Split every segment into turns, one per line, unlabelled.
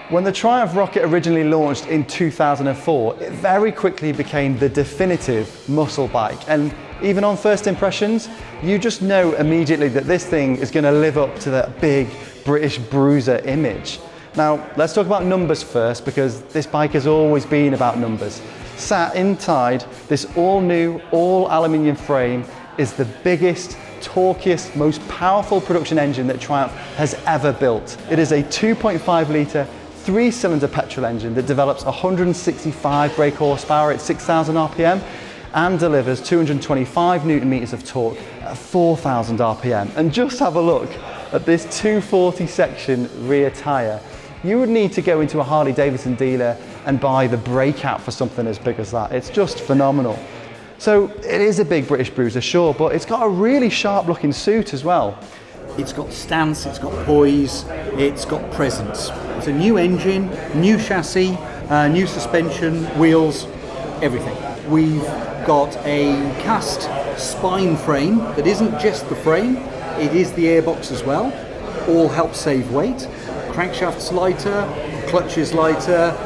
When the Triumph rocket originally launched in 2004, it very quickly became the definitive muscle bike. And even on first impressions, you just know immediately that this thing is going to live up to that big British bruiser image. Now, let's talk about numbers first, because this bike has always been about numbers. Sat inside this all-new, all-aluminium frame is the biggest, torquiest, most powerful production engine that Triumph has ever built. It is a 2.5 litre, 3-cylinder petrol engine that develops 165 brake horsepower at 6,000 RPM and delivers 225 Newton meters of torque at 4,000 RPM. And just have a look at this 240 section rear tyre. You would need to go into a Harley Davidson dealer and buy the breakout for something as big as that. It's just phenomenal. So it is a big British bruiser, sure, but it's got a really sharp looking suit as well.
It's got stance, it's got poise, it's got presence. It's a new engine, new chassis, new suspension, wheels, everything. We've got a cast spine frame that isn't just the frame, it is the airbox as well. All helps save weight. Crankshaft's lighter, clutch is lighter.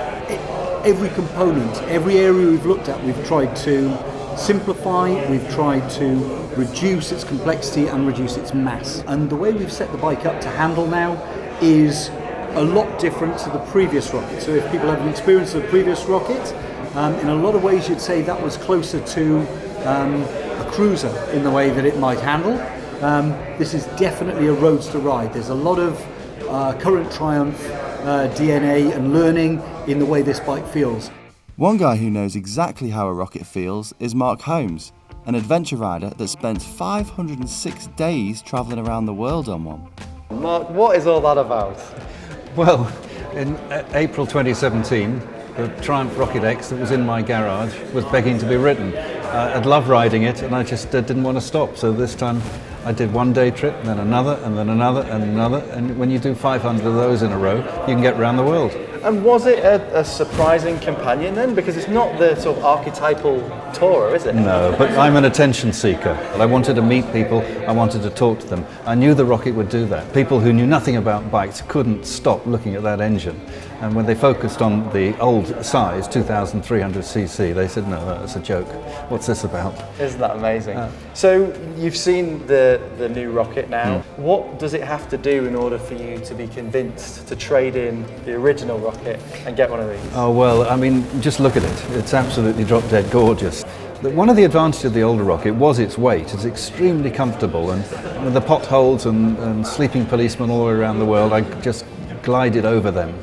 Every component, every area we've looked at, we've tried to simplify, we've tried to reduce its complexity and reduce its mass. And the way we've set the bike up to handle now is a lot different to the previous rocket. So if people haven't experienced the previous rocket, in a lot of ways you'd say that was closer to a cruiser in the way that it might handle. This is definitely a roadster ride. There's a lot of current Triumph DNA and learning in the way this bike feels.
One guy who knows exactly how a rocket feels is Mark Holmes, an adventure rider that spent 506 days travelling around the world on one.
Mark, what is all that about?
Well, in April 2017, the Triumph Rocket X that was in my garage was begging to be ridden. I'd love riding it, and I just didn't want to stop. So this time I did one day trip, then another, and then another, and another. And when you do 500 of those in a row, you can get around the world.
And was it a surprising companion then? Because it's not the sort of archetypal tourer, is it?
No, but I'm an attention seeker. I wanted to meet people, I wanted to talk to them. I knew the rocket would do that. People who knew nothing about bikes couldn't stop looking at that engine. And when they focused on the old size, 2,300cc, they said, no, that's a joke. What's this about?
Isn't that amazing? So you've seen the new rocket now. What does it have to do in order for you to be convinced to trade in the original rocket and get one of these?
Oh, well, I mean, just look at it. It's absolutely drop-dead gorgeous. One of the advantages of the older rocket was its weight. It's extremely comfortable, and with the potholes and sleeping policemen all around the world, I just glided over them.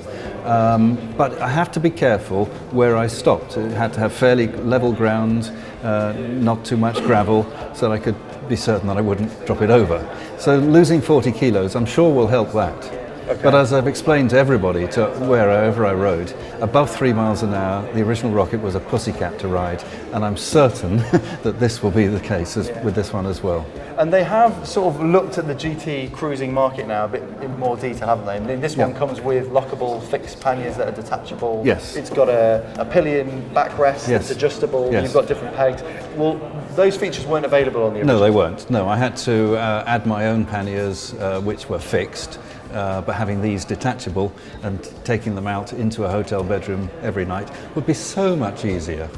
But I have to be careful where I stopped. It had to have fairly level ground, not too much gravel, so that I could be certain that I wouldn't drop it over. So losing 40 kilos, I'm sure will help that. Okay. But as I've explained to everybody, to wherever I rode, above 3 miles an hour, the original rocket was a pussycat to ride, and I'm certain that this will be the case with this one as well.
And they have sort of looked at the GT cruising market now a bit in more detail, haven't they? And this one comes with lockable fixed panniers that are detachable.
Yes.
It's got a pillion backrest that's adjustable.
Yes.
You've got different pegs. Well, those features weren't available on the original.
No, they weren't. No, I had to add my own panniers, which were fixed. But having these detachable and taking them out into a hotel bedroom every night would be so much easier.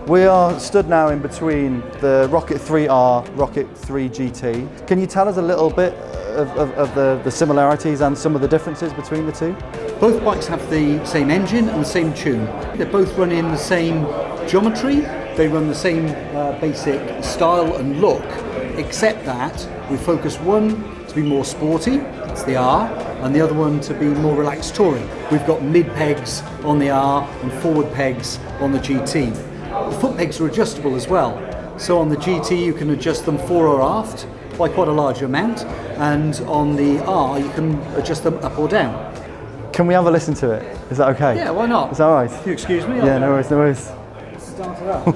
We are stood now in between the Rocket 3R, Rocket 3 GT. Can you tell us a little bit of the similarities and some of the differences between the two?
Both bikes have the same engine and the same tune. They both run in the same geometry, they run the same basic style and look, except that we focus one to be more sporty, that's the R, and the other one to be more relaxed touring. We've got mid pegs on the R and forward pegs on the GT. The foot pegs are adjustable as well. So on the GT you can adjust them fore or aft by quite a large amount, and on the R you can adjust them up or down.
Can we have a listen to it? Is that okay?
Yeah, why not?
Is that all right?
If you excuse me.
Yeah, no worries, no worries.
Start it up.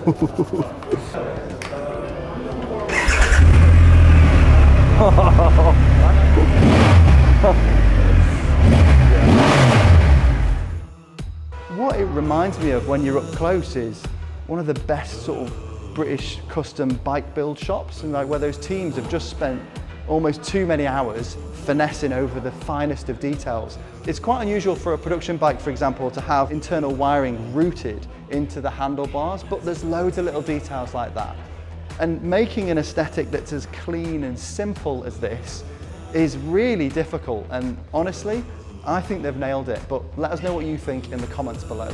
What it reminds me of when you're up close is one of the best sort of British custom bike build shops, and like where those teams have just spent almost too many hours finessing over the finest of details. It's quite unusual for a production bike, for example, to have internal wiring routed into the handlebars, but there's loads of little details like that. And making an aesthetic that's as clean and simple as this is really difficult, and honestly, I think they've nailed it, but let us know what you think in the comments below.